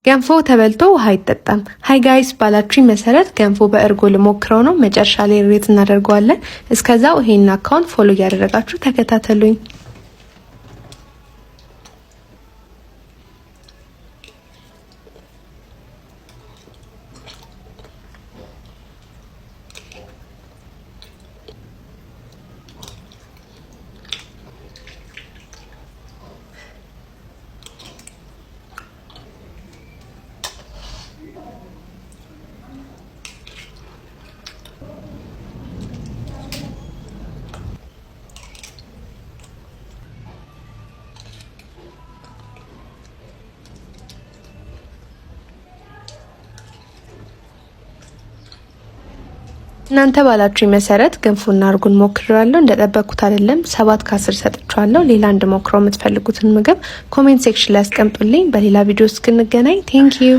ገንፎ ተበልቶ ውሃ አይጠጣም። ሃይ ጋይስ ባላችሁኝ መሰረት ገንፎ በእርጎ ልሞክረው ነው። መጨረሻ ላይ ሬት እናደርገዋለን። እስከዛው ይሄን አካውንት ፎሎ እያደረጋችሁ ተከታተሉኝ። እናንተ ባላችሁ መሰረት ገንፎና እርጎን ሞክሬዋለሁ። እንደጠበቅኩት አይደለም። 7 ከ10 ሰጥቻለሁ። ሌላ እንድሞክረው የምትፈልጉትን ምግብ ኮሜንት ሴክሽን ላይ አስቀምጡልኝ። በሌላ ቪዲዮ እስክንገናኝ ቴንክ ዩ